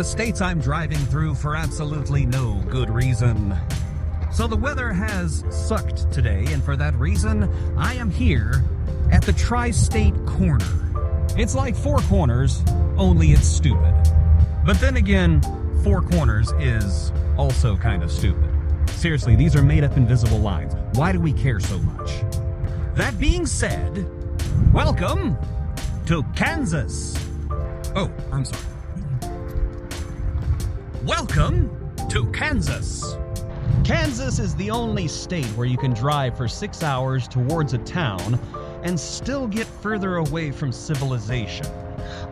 states I'm driving through for absolutely no good reason. So the weather has sucked today, and for that reason, I am here at the Tri-State Corner. It's like Four Corners, only it's stupid. But then again, Four Corners is also kind of stupid. Seriously, these are made up invisible lines. Why do we care so much? That being said, welcome to Kansas. Oh, I'm sorry. Welcome to Kansas. Kansas is the only state where you can drive for 6 hours towards a town and still get further away from civilization.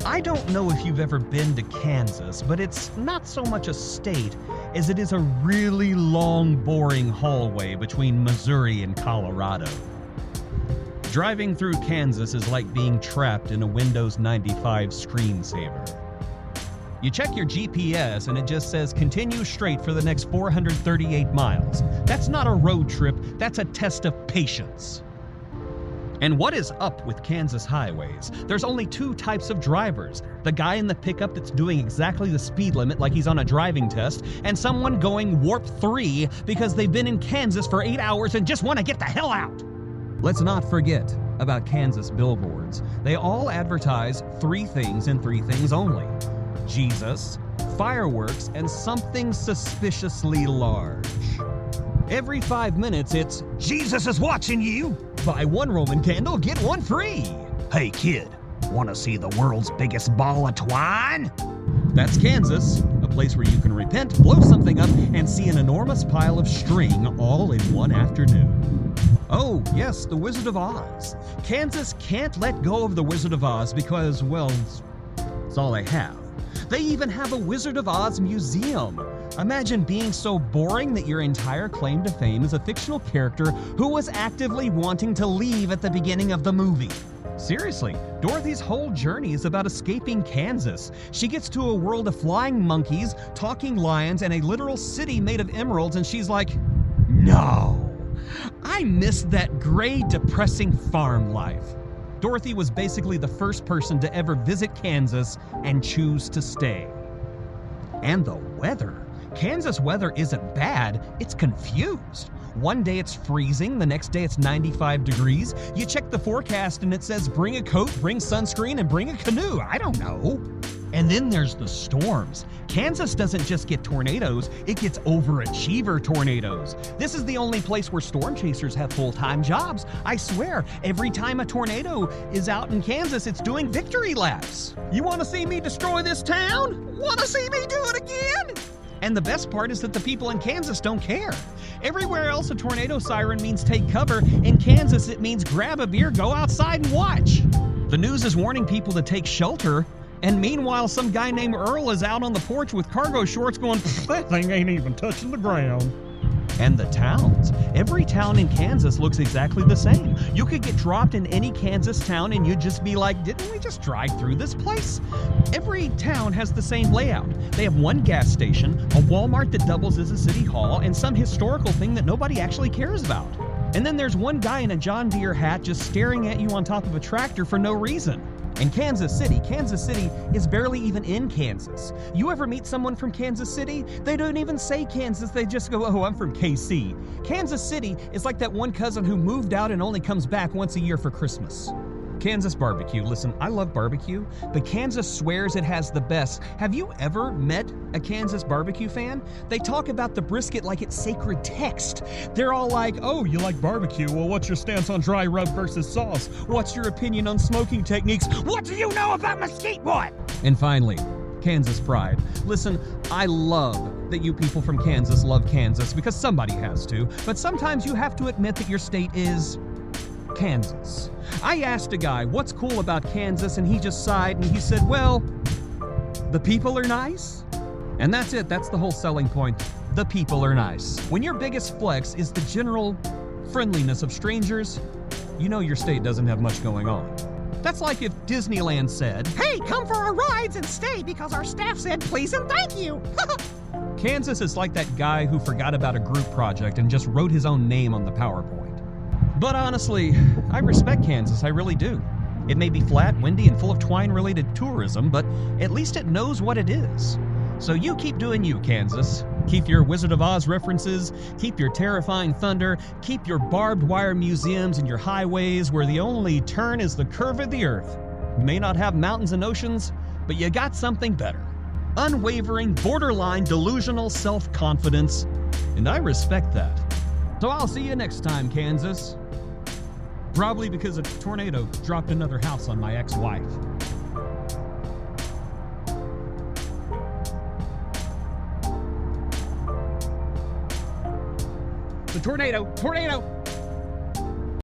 I don't know if you've ever been to Kansas, but it's not so much a state as it is a really long, boring hallway between Missouri and Colorado. Driving through Kansas is like being trapped in a Windows 95 screensaver. You check your GPS and it just says continue straight for the next 438 miles. That's not a road trip, that's a test of patience. And what is up with Kansas highways? There's only two types of drivers. The guy in the pickup that's doing exactly the speed limit like he's on a driving test, and someone going warp 3 because they've been in Kansas for 8 hours and just want to get the hell out. Let's not forget about Kansas billboards. They all advertise three things and three things only: Jesus, fireworks, and something suspiciously large. Every 5 minutes it's, Jesus is watching you! Buy one Roman candle, get one free! Hey kid, wanna see the world's biggest ball of twine? That's Kansas, a place where you can repent, blow something up, and see an enormous pile of string all in one afternoon. Oh, yes, the Wizard of Oz. Kansas can't let go of the Wizard of Oz because, well, it's all they have. They even have a Wizard of Oz museum. Imagine being so boring that your entire claim to fame is a fictional character who was actively wanting to leave at the beginning of the movie. Seriously, Dorothy's whole journey is about escaping Kansas. She gets to a world of flying monkeys, talking lions, and a literal city made of emeralds, and she's like, no, I miss that gray, depressing farm life. Dorothy was basically the first person to ever visit Kansas and choose to stay. And the weather. Kansas weather isn't bad, it's confused. One day it's freezing, the next day it's 95 degrees. You check the forecast and it says bring a coat, bring sunscreen, and bring a canoe. I don't know. And then there's the storms. Kansas doesn't just get tornadoes, it gets overachiever tornadoes. This is the only place where storm chasers have full-time jobs. I swear, every time a tornado is out in Kansas, it's doing victory laps. You want to see me destroy this town? Want to see me do it again? And the best part is that the people in Kansas don't care. Everywhere else a tornado siren means take cover. In Kansas it means grab a beer, go outside and watch. The news is warning people to take shelter. And meanwhile, some guy named Earl is out on the porch with cargo shorts going, that thing ain't even touching the ground. And the towns. Every town in Kansas looks exactly the same. You could get dropped in any Kansas town and you'd just be like, didn't we just drive through this place? Every town has the same layout. They have one gas station, a Walmart that doubles as a city hall, and some historical thing that nobody actually cares about. And then there's one guy in a John Deere hat just staring at you on top of a tractor for no reason. And Kansas City is barely even in Kansas. You ever meet someone from Kansas City? They don't even say Kansas, they just go, oh, I'm from KC. Kansas City is like that one cousin who moved out and only comes back once a year for Christmas. Kansas barbecue. Listen, I love barbecue, but Kansas swears it has the best. Have you ever met a Kansas barbecue fan? They talk about the brisket like it's sacred text. They're all like, oh, you like barbecue? Well, what's your stance on dry rub versus sauce? What's your opinion on smoking techniques? What do you know about mesquite wood? And finally, Kansas pride. Listen, I love that you people from Kansas love Kansas because somebody has to, but sometimes you have to admit that your state is Kansas. I asked a guy, what's cool about Kansas? And he just sighed and he said, well, the people are nice. And that's it. That's the whole selling point. The people are nice. When your biggest flex is the general friendliness of strangers, you know your state doesn't have much going on. That's like if Disneyland said, hey, come for our rides and stay because our staff said please and thank you. Kansas is like that guy who forgot about a group project and just wrote his own name on the PowerPoint. But honestly, I respect Kansas, I really do. It may be flat, windy, and full of twine-related tourism, but at least it knows what it is. So you keep doing you, Kansas. Keep your Wizard of Oz references, keep your terrifying thunder, keep your barbed wire museums and your highways where the only turn is the curve of the earth. You may not have mountains and oceans, but you got something better. Unwavering, borderline delusional self-confidence, and I respect that. So I'll see you next time, Kansas. Probably because a tornado dropped another house on my ex-wife. The tornado! Tornado!